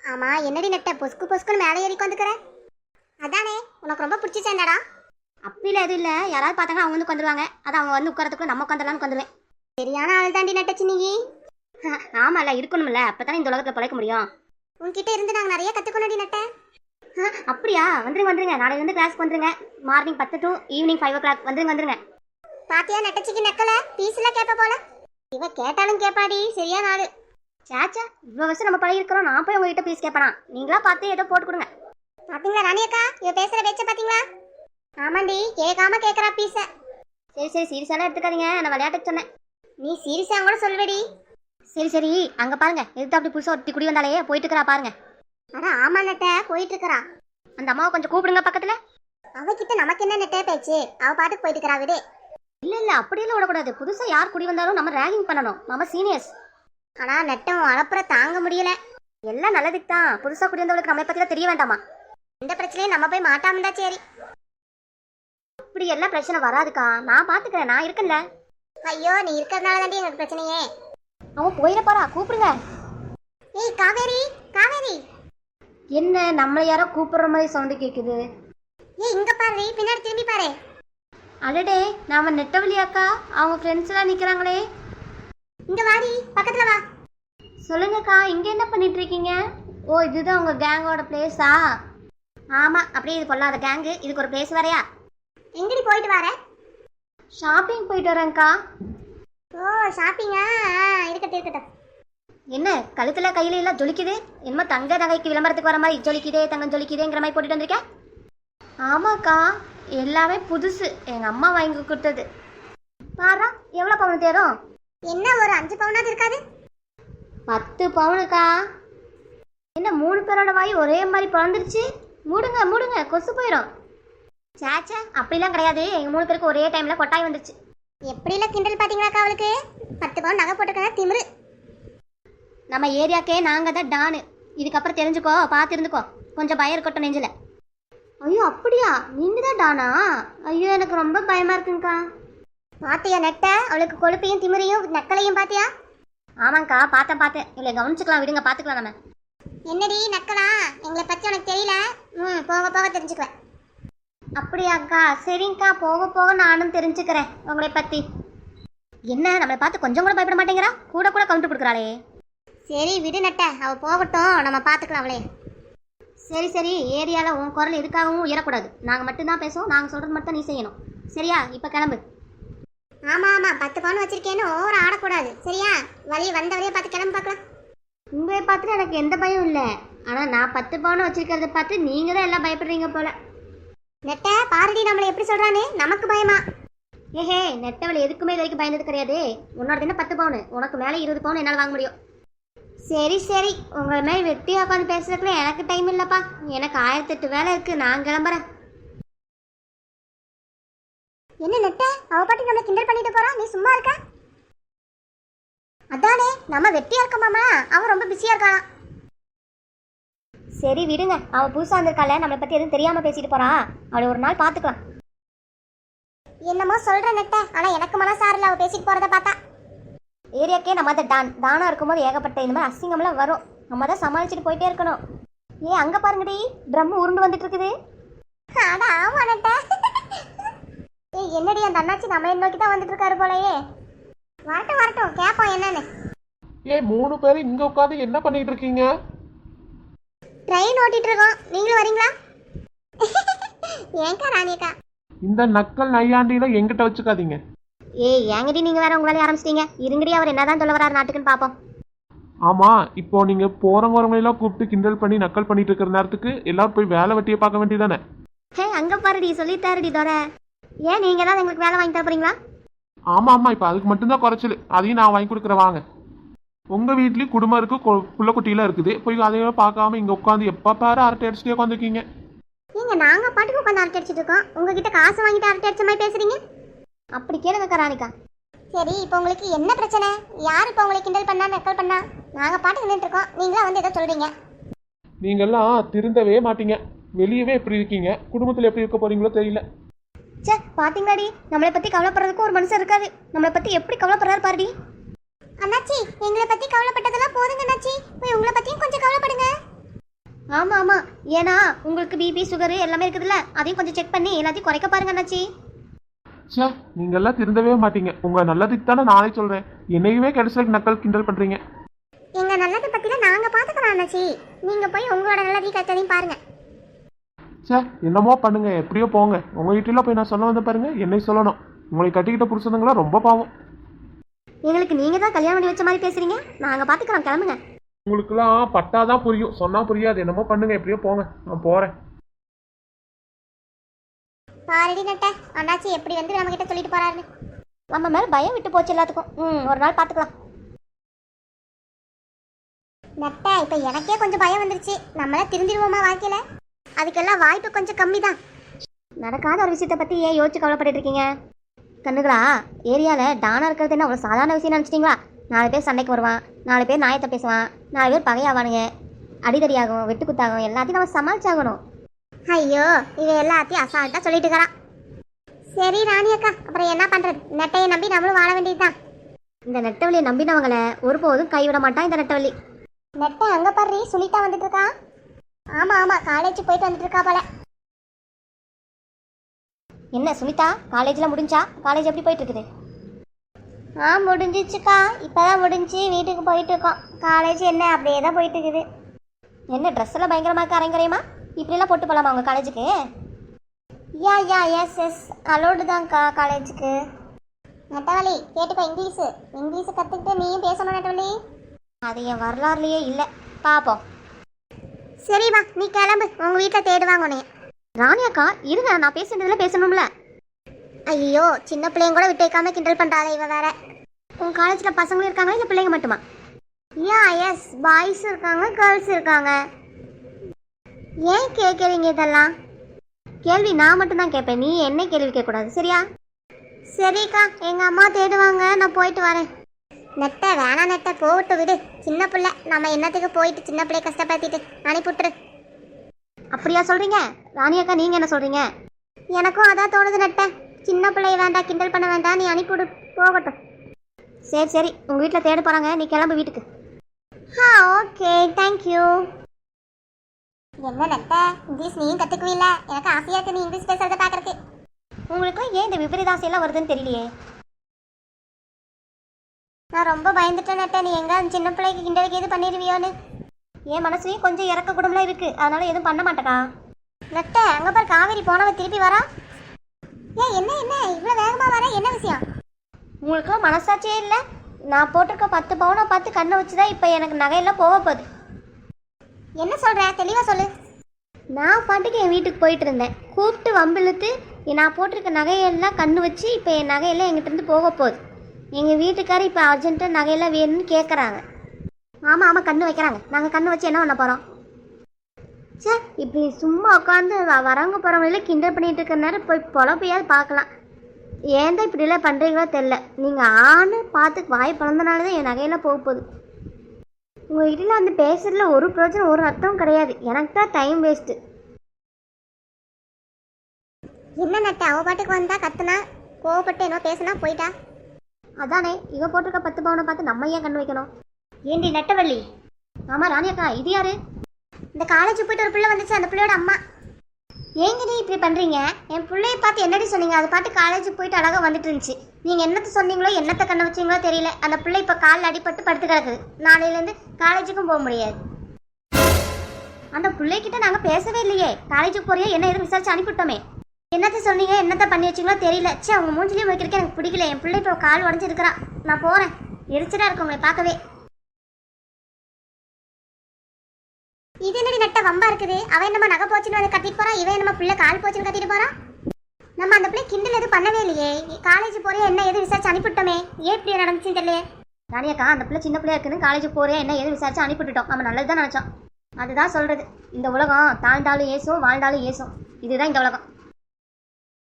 ஆமா, என்னடி நெட்ட பொஸ்கு பொஸ்குன்னு மேலே ஏறி வந்துக்கிற? அதானே உனக்கு ரொம்ப பிடிச்சி சேர்ந்தாடா. அப்படில எதுவும் இல்லை, யாராவது பார்த்தாங்க அவங்க வந்து உட்காந்துருவாங்க. அது அவங்க வந்து உட்காரத்துக்குள்ள நம்ம உட்காந்துடலான்னு உட்காந்துருவேன். சரியான ஆள் தாண்டி நட்டச்சு நீ. ஆமாம்ல, இருக்கணும்ல, அப்போ தானே இந்த உலகத்தில் பிழைக்க முடியும். உன்கிட்ட இருந்து நாங்கள் நிறைய கற்றுக்கணும்டி நட்ட. அப்படியா? வந்துருங்க நாளையிலேருந்து கிளாஸ்க்கு வந்துருங்க. மார்னிங் 10 to ஈவினிங் 5 o'clock வந்துருங்க. பாத்தியா நட்டச்சிக்கு நக்கல பீஸ்லாம் கேட்ப போல. இவ கேட்டாலும் கேட்பாடி, சரியான ஆளு. சாச்சா, இவ்வளோ வருஷம் நம்ம பழகிருக்கிறோம், நான் போய் உங்ககிட்ட பீஸ் கேட்பேனா? நீங்களா பார்த்து ஏதோ போட்டு கொடுங்க. பாத்தீங்களா ராணி அக்கா, இவ பேசுற பேச்ச பாத்தீங்களா? ஆமாண்டி, கேட்காம கேட்கறா பீஸ. சரி சீரியஸாலாம் எடுத்துக்காதீங்க, நான் விளையாட்டுக்கு சொன்னேன். நீ சீரியஸா கூட சொல்லுவடி. சரி அங்கே பாருங்க, எதுக்கு அப்படி புதுசாக ஒருத்தி குடி வந்தாலே போயிட்டு இருக்கிறா பாருங்க. அட ஆமா நட்ட, போயிட்டு இருக்கறா. அந்த அம்மாவை கொஞ்சம் கூப்பிடுங்க பக்கத்தில். அவகிட்ட நமக்கு என்ன நெட்டே பேச்சு, அவ பாட்டுக்கு போயிட்டு இருக்கறா விடு. இல்லை அப்படியெல்லாம் விடக்கூடாது. புதுசாக யார் குடி வந்தாலும் நம்ம ரேகிங் பண்ணணும், நம்ம சீனியர்ஸ். ஆனா நட்டம் அலப்புற தாங்க முடியல. எல்லாம் நல்லதுக்கு தான். புதுசாக குடி வந்தவங்களுக்கு நம்மளை பற்றிலாம் தெரிய வேண்டாமா? இந்த பிரச்சனையும் நம்ம போய் மாட்டாம இருந்தா சரி. இப்படி எல்லாம் பிரச்சனை வராதுக்கா, நான் பார்த்துக்கிறேன், நான் இருக்கேன்ல. ஐயோ, நீ இருக்கிறதுனால தாண்டி எங்களுக்கு பிரச்சனையே. அவன் போயிட போறா, கூப்பிடுங்க. ஏய் காவேரி, காவேரி. என்ன நம்மளை யாரோ கூப்பிடுற மாதிரி சவுண்டு கேட்குது? ஏய் இங்க பாரு, பின்னாடி திரும்பி பாரு. அடடே, நாம நெட்டவழி அக்கா, அவங்க ஃப்ரெண்ட்ஸ் எல்லாம் நிற்கிறாங்களே. இங்க வாடி, பக்கத்துல வா. சொல்லுங்கக்கா, இங்கே என்ன பண்ணிட்டு இருக்கீங்க? ஓ, இதுதான் உங்க கேங்கோட பிளேஸா? ஆமாம், அப்படியே இது பொல்லாத கேங்கு, இதுக்கு ஒரு பிளேஸ் வேறையா? எங்கடி போயிட்டு வர? ஷாப்பிங் போயிட்டு வரேன்க்கா. ஓ ஷாப்பிங்கா, இருக்கட்டும். என்ன கழுத்தில் கையில எல்லாம் ஜொலிக்குது? என்னமோ தங்க நகைக்கு விளம்பரத்துக்கு வர மாதிரி ஜொலிக்குதே, தங்கம் ஜொலிக்குதேங்கிற மாதிரி போட்டுட்டு வந்திருக்கேன். ஆமாக்கா, எல்லாமே புதுசு, எங்கள் அம்மா வாங்கி கொடுத்தது. பாரா, எவ்வளோ பவுன் தேரும்? என்ன ஒரு 5 பவுனாவது இருக்காது? 10 பவுனுக்கா. என்ன 3 பேரோட வாய் ஒரே மாதிரி பிறந்துருச்சு? மூடுங்க, கொசு போயிடும். சேச்சா, அப்படிலாம் கிடையாது. எங்கள் 3 பேருக்கு ஒரே டைமில் கொட்டாய் வந்துருச்சு. எப்படிலாம் கிண்டல் பார்த்தீங்களாக்கா அவளுக்கு? 10 பவுன் நகை போட்டுக்க திமிரு. நம்ம ஏரியாக்கே நாங்கள் தான் டானு. இதுக்கப்புறம் தெரிஞ்சுக்கோ, பார்த்து இருந்துக்கோ. கொஞ்சம் பயம் இருக்கட்டும் நெஞ்சில். ஐயோ அப்படியா, நீங்கள் தான் டானா? ஐயோ எனக்கு ரொம்ப பயமாக இருக்குங்கக்கா. பாத்தியா நெட்ட, அவளுக்கு கொழுப்பையும் திமிரையும் நக்கலையும் பாத்தியா? ஆமாங்க்கா, பார்த்தேன். இல்லை கவனிச்சுக்கலாம், விடுங்க, பார்த்துக்கலாம் நம்ம. என்னடி நக்கலா? எங்களை பற்றி உனக்கு தெரியல. போக போக தெரிஞ்சுக்குவேன். அப்படியாக்கா? சரிங்கக்கா, போக போக நானும் தெரிஞ்சுக்கிறேன் உங்களை பற்றி. என்ன நம்மளை பார்த்து கொஞ்சம் கூட பயப்பட மாட்டேங்கிறா? கூட கவுண்டர் கொடுக்குறாளே. சரி விடு நட்ட, அவள் போகட்டும், நம்ம பார்த்துக்கலாம் அவளே. சரி, ஏரியாவில் உன் குரல் எதுக்காகவும் உயரக்கூடாது. நாங்கள் மட்டும்தான் பேசுவோம், நாங்கள் சொல்கிறது மட்டும் நீ செய்யணும், சரியா? இப்போ கிளம்பு. ஆமாம் 10 பவுன் வச்சிருக்கேன்னு ஓவர ஆடக்கூடாது, சரியா? வந்த வழியை பார்த்து கிளம்பு பார்க்கலாம். உங்களை பார்த்துட்டு எனக்கு எந்த பயம் இல்லை. ஆனால் நான் 10 பவுன் வச்சிருக்கிறத பார்த்து நீங்கள் தான் எல்லாம் பயப்படுறீங்க போல. நெட்ட பாரடி நம்மளை எப்படி சொல்கிறானே, நமக்கு பயமா? ஏஹே, நெட்டவளை எதுக்குமே இது வரைக்கும் பயந்தது கிடையாது. உன்னோட என்ன 10 பவுன், உனக்கு மேலே 20 பவுன் என்னால் வாங்க முடியும். சரி, உங்களை மாதிரி வெட்டியாக உட்காந்து பேசுறதுக்குள்ள எனக்கு டைம் இல்லைப்பா. எனக்கு 1008 வேலை இருக்குது, நான் கிளம்புறேன். என்ன நெட்ட, அவ பாட்டி நம்மளை கிண்டல் பண்ணிட்டு போறா, நீ சும்மா இருக்க? அதானே நம்ம வெட்டியா இருக்கமாமா, அவன் ரொம்ப பிஸியா இருக்கான். சரி விடுங்க, அவள் புதுசாக வந்திருக்கால, நம்மளை பற்றி எதுவும் தெரியாமல் பேசிட்டு போறா. அவளை ஒரு நாள் பார்த்துக்கலாம். என்னமோ சொல்ற நெட்ட, ஆனா எனக்கு மனசாரில் அவ பேசிட்டு போறத பார்த்தா. ஏரியாக்கே நம்ம தான் டானா இருக்கும்போது ஏகப்பட்ட இந்த மாதிரி அசிங்கம்லாம் வரும். நம்ம தான் சமாளிச்சுட்டு போயிட்டே இருக்கணும். அங்கே பாருங்கடி, ட்ரம் உருண்டு வந்துட்டு இருக்குது. அட ஆமா நெட்ட. என்னடி அந்த அண்ணாச்சி நம்ம நோக்கி தான் வந்துட்டு இருக்காரு போலயே. வரட்டும் கேப்போம் என்னன்னு. 3 பேரும் இங்க உட்காந்து என்ன பண்ணிட்டு இருக்கீங்க? ட்ரெயின் ஓட்டிட்டு இருக்கோம், நீங்களும் வரீங்களா? ஏங்கா ராணியக்கா, இந்த நக்கல் நையாண்டியில எங்கிட்ட வச்சுக்காதீங்க. ஏங்கடி நீங்கள் வேற உங்களாலே ஆரம்பிச்சிட்டீங்க. இருங்கடி, அவர் என்னதான் சொல்ல வராரு நாட்டுக்குன்னு பார்ப்போம். ஆமா, இப்போ நீங்க போறவங்களெல்லாம் கூப்பிட்டு கிண்டல் பண்ணி நக்கல் பண்ணிட்டு இருக்கிற நேரத்துக்கு எல்லாரும் போய் வேலை வெட்டியை பார்க்க வேண்டியதானே? அங்கே பாருடி, சொல்லித்தாருடி தோற. ஏன் நீங்கள் தான் எங்களுக்கு வேலை வாங்கி தரப்போறீங்களா? ஆமா, இப்போ அதுக்கு மட்டும்தான் குறைச்சல். அதையும் நான் வாங்கி கொடுக்குறேன் வாங்க. உங்க வீட்லயும் குடும்பம் இருக்கு, புள்ள குட்டியெல்லாம் இருக்குது. போய் அதையும் பார்க்காம இங்க உட்காந்து எப்ப பாரு அரட்டை அடிச்சுட்டே உட்காந்துருக்கீங்க. நீங்க நாங்க பாட்டுக்கு உட்காந்து அரட்டை அடிச்சுட்டு இருக்கோம், உங்ககிட்ட காசு வாங்கிட்டு அரட்டை அடிச்ச மாதிரி பேசுறீங்க. அப்படி கேளுங்க ராணிக்கா. சரி, இப்போ உங்களுக்கு என்ன பிரச்சனை? யார் இப்போ உங்களை கிண்டல் பண்ணா நக்கல் பண்ணா? நாங்க பாட்டுக்கு நின்றுட்டு இருக்கோம், நீங்களா வந்து ஏதோ சொல்றீங்க. நீங்கெல்லாம் திருந்தவே மாட்டீங்க. வெளியவே எப்படி இருக்கீங்க, குடும்பத்துல எப்படி இருக்க போறீங்களோ தெரியல. சே, பாத்தீங்களாடி, நம்மளை பத்தி கவலைப்படுறதுக்கு ஒரு மனுஷன் இருக்காரு. நம்மளை பத்தி எப்படி கவலைப்படுறாரு பாருடி. அண்ணாச்சி, எங்களை பத்தி கவலைப்பட்டதெல்லாம் போதுங்க அண்ணாச்சி, போய் உங்களை பத்தியும் கொஞ்சம் கவலைப்படுங்க. ஆமாம் ஆமாம், ஏன்னா உங்களுக்கு பிபி சுகரு எல்லாமே இருக்குதுல்ல, அதையும் கொஞ்சம் செக் பண்ணி எல்லாத்தையும் குறைக்க பாருங்க அண்ணாச்சி. சே, நீங்க எல்லாம் திருந்தவே மாட்டீங்க. உங்க நல்லதுக்கு தானே நானே சொல்றேன். என்னையுமே கடைசியில் நக்கல் கிண்டல் பண்றீங்க. எங்க நல்லதை பத்தில நாங்க பாத்துக்கலாம் அண்ணாச்சி. நீங்க போய் உங்களோட நல்லதையும் கத்ததையும் பாருங்க. சே, என்னமோ பண்ணுங்க, எப்படியோ போங்க. உங்க வீட்டில போய் நான் சொல்ல வந்த பாருங்க, என்னை சொல்லணும். உங்களை கட்டிக்கிட்ட புருஷனுங்களா ரொம்ப பாவம். எங்களுக்கு நீங்கள் தான் கல்யாணம் பண்ணி வச்ச மாதிரி பேசுறீங்க. நாங்கள் பார்த்துக்கலாம், கிளம்புங்க. உங்களுக்குலாம் பட்டாதான் புரியும், சொன்னா புரியாது. என்னமோ பண்ணுங்க, எப்படியோ போங்க, நான் போறேன். பாரடி நட்ட அண்ணாச்சி எப்படி வந்து நம்ம கிட்ட சொல்லிட்டு போறாருன்னு. நம்ம மேலே பயம் விட்டு போச்சு எல்லாத்துக்கும். ஒரு நாள் பார்த்துக்கலாம். நட்ட இப்ப எனக்கே கொஞ்சம் பயம் வந்துருச்சு. நம்மள திருந்திடுவோமா வாழ்க்கையில? அதுக்கெல்லாம் வாய்ப்பு கொஞ்சம் கம்மி தான். நடக்காத ஒரு விஷயத்தை பற்றி ஏன் யோசிச்சு கவலைப்பட்டு இருக்கீங்க? கண்ணுகளா, ஏரியாவில் டானா இருக்கிறது என்ன அவ்வளோ சாதாரண விஷயம் நினச்சிட்டிங்களா? 4 பேர் சண்டைக்கு வருவான், 4 பேர் நாயத்தை பேசுவான், 4 பேர் பகையாவானுங்க, அடிதடியாகும், வெட்டுக்குத்தாகும், எல்லாத்தையும் நம்ம சமாளிச்சாகணும். ஐயோ, இவ எல்லாத்தையும் அசால்ட்டா சொல்லிட்டு இருக்கிறான். சரி ராணி அக்கா, அப்புறம் என்ன பண்றது? நெட்டையை நம்பி நம்மளும் வாழ வேண்டியதுதான். இந்த நெட்டவழியை நம்பினவங்களை ஒருபோதும் கைவிட மாட்டான் இந்த நெட்டவழி. நெட்டை அங்க பாரு, சுனிதா வந்துட்டு இருக்கா. ஆமா ஆமா, காலேஜ் போயிட்டு வந்துட்டு இருக்கா போல. என்ன சுனிதா, காலேஜில் முடிஞ்சா? காலேஜ் எப்படி போயிட்டு இருக்குது? முடிஞ்சிச்சுக்கா, இப்பதான் முடிஞ்சு வீட்டுக்கு போயிட்டு இருக்கோம். காலேஜ் என்ன அப்படியே தான் போயிட்டு இருக்குது. என்ன ட்ரெஸ் எல்லாம் பயங்கரமாக அரங்குறையுமா? இப்படிலாம் போட்டு போகலாமா உங்கள் காலேஜுக்கு? எஸ் அலோடு தான்க்கா காலேஜுக்கு. நெட்டவழி கேட்டுக்கோ, இங்கிலீஷ் கற்றுக்கிட்டு நீயும் பேசணும் நெட்டவழி. அது என் வரலாறுலையே இல்லை, பார்ப்போம். சரிம்மா, நீ கிளம்பு, உங்க வீட்டில் தேடுவாங்க உன்னைய. ராணி அக்கா இருங்க, நான் பேசுறதுல பேசணும்ல. ஐயோ, சின்ன பிள்ளைங்க கூட விட்டு வைக்காம கிண்டல் பண்றாத இவ வேற. உங்கள் காலேஜில் பசங்களும் இருக்காங்களா இல்லை பிள்ளைங்க மட்டுமா? எஸ், பாய்ஸ் இருக்காங்க, கேர்ள்ஸ் இருக்காங்க. ஏன் கேட்குறீங்க இதெல்லாம்? கேள்வி நான் மட்டும்தான் கேட்பேன், நீ என்ன கேள்வி கேட்கக்கூடாது, சரியா? சரிக்கா, எங்க அம்மா தேடுவாங்க, நான் போயிட்டு வரேன். நெட்ட வேணா நெட்ட, போகட்டு விடு. சின்ன பிள்ளை, நம்ம என்னத்துக்கு போயிட்டு சின்ன பிள்ளைய கஷ்டப்படுத்திட்டு அனுப்பிவிட்டுரு. அப்படியா சொல்கிறீங்க? ராணி அக்கா நீங்கள் என்ன சொல்கிறீங்க? எனக்கும் அதான் தோணுது நெட்ட. சின்ன பிள்ளைய வேண்டாம், கிண்டல் பண்ண வேண்டாம், நீ அனுப்பிவிடு, போகட்டும். சரி உங்கள் வீட்டில் தேட போகிறாங்க, நீ கிளம்பு வீட்டுக்கு. Okay, thank you. என்ன நெட்ட, இங்கிலீஷ் நீயும் கற்றுக்குவீல்ல? எனக்கு ஆசையாக இருக்கு நீ இங்கிலீஷ் பேசுறத பார்க்கறதுக்கு. உங்களுக்குலாம் ஏன் இந்த விபரீதாசையெல்லாம் வருதுன்னு தெரியலையே. நான் ரொம்ப பயந்துட்டேன் நெட்ட, நீ எங்க சின்ன பிள்ளைக்கு கிண்டலுக்கு எது பண்ணிடுவியோன்னு. என் மனசுலையும் கொஞ்சம் இறக்க குடும்பம்லாம் இருக்குது, அதனால எதுவும் பண்ண மாட்டேக்கா. நெட்ட அங்க பாரு, காவேரி போனவ திருப்பி வரா. என்ன இவ்வளோ வேகமா வர, என்ன விஷயம்? உங்களுக்குலாம் மனசாட்சியே இல்லை. நான் போட்டிருக்க 10 பவுனை பார்த்து கண்ணை வச்சுதான் இப்போ எனக்கு நகையெல்லாம் போக போகுது. என்ன சொல்ற, தெளிவா சொல்லு. நான் பாட்டுக்கு என் வீட்டுக்கு போயிட்டு இருந்தேன், கூப்பிட்டு வம்பிழுத்து நான் போட்டிருக்க நகையெல்லாம் கண்ணு வச்சு இப்போ என் நகையெல்லாம் எங்கிட்டேருந்து போக போகுது. எங்கள் வீட்டுக்காரர் இப்போ அர்ஜென்ட்டாக நகையெல்லாம் வேணும்னு கேட்குறாங்க. ஆமாம் கண்ணு வைக்கிறாங்க. நாங்கள் கண்ணு வச்சு என்ன பண்ண போகிறோம்? சார், இப்படி சும்மா உட்காந்து வரவங்க போகிறவங்களே கிண்டல் பண்ணிகிட்டு இருக்கிற நேரம் போய் பொழப்பையாவது பார்க்கலாம். ஏன் தான் இப்படிலாம் பண்ணுறீங்களோ தெரில. நீங்கள் ஆணு பார்த்து வாய் பிறந்தனால தான் என் நகையெல்லாம் போக போகுது. உங்கள் வீட்டில் வந்து பேசுறதுல ஒரு பிரச்சனை, ஒரு அர்த்தம் கிடையாது. எனக்கு தான் டைம் வேஸ்ட்டு. என்ன நட்ட, அவ பாட்டுக்கு வந்தா கத்துனா, கோவப்பட்டு என்ன பேசுனா போயிட்டா. அதானே, இவ போட்டிருக்க 10 பவுனை பார்த்து நம்ம ஏன் கண்ணு வைக்கணும்? ஏண்டி நெட்டவள்ளி? ஆமாம் ராணி அக்கா, இது யாரு? இந்த காலேஜ் போயிட்டு ஒரு பிள்ளை வந்துச்சு, அந்த பிள்ளையோட அம்மா. ஏங்க நீ இப்படி பண்ணுறீங்க? என் பிள்ளைய பார்த்து என்னடி சொன்னீங்க? அது பாட்டு காலேஜுக்கு போயிட்டு அழகாக வந்துட்டு இருந்துச்சு. நீங்கள் என்னத்தை சொன்னீங்களோ என்னத்தை கண்ண வச்சிங்களோ தெரியல. அந்த பிள்ளை இப்போ காலில் அடிபட்டு படுத்து கிடக்குது. நாளையிலேருந்து காலேஜுக்கும் போக முடியாது. அந்த பிள்ளைகிட்ட நாங்கள் பேசவே இல்லையே. காலேஜுக்கு போறியா என்ன எதுவும் விசாரிச்சு அனுப்பிவிட்டோமே. என்னத்தை சொன்னீங்க, என்னத்தை பண்ணி வச்சிங்களோ தெரியல. சே, அவங்க மூஞ்சிலையும் வைக்கிறதுக்கு எனக்கு பிடிக்கல. என் பிள்ளை இப்போ கால் உடஞ்சிருக்கிறான். நான் போகிறேன், எரிச்சலாக இருக்கு உங்களை பார்க்கவே. இது என்னடி நட்ட வம்பா இருக்குது? அவன் என்னமா நகை போச்சுன்னு வந்து கட்டிட்டு போறான், இவன் என்னமா பிள்ளை கால் போச்சுன்னு கட்டிட்டு போறான். நம்ம அந்த பிள்ளை கிண்டல் எதுவும் பண்ணவே இல்லையே. காலேஜ் போறியா என்ன எதுவும் விசாரிச்சு அனுப்பிவிட்டோமே, ஏன் இப்படி நடந்துச்சுன்னு தெரியலையே. ராணியக்கா, அந்த பிள்ளை சின்ன பிள்ளையா இருக்குன்னு காலேஜுக்கு போறியா என்ன எதுவும் விசாரிச்சு அனுப்பிவிட்டுட்டோம். நம்ம நல்லது தான் நினச்சோம். அதுதான் சொல்கிறது, இந்த உலகம் தாழ்ந்தாலும் ஏசும், வாழ்ந்தாலும் ஏசும். இதுதான் இந்த உலகம்.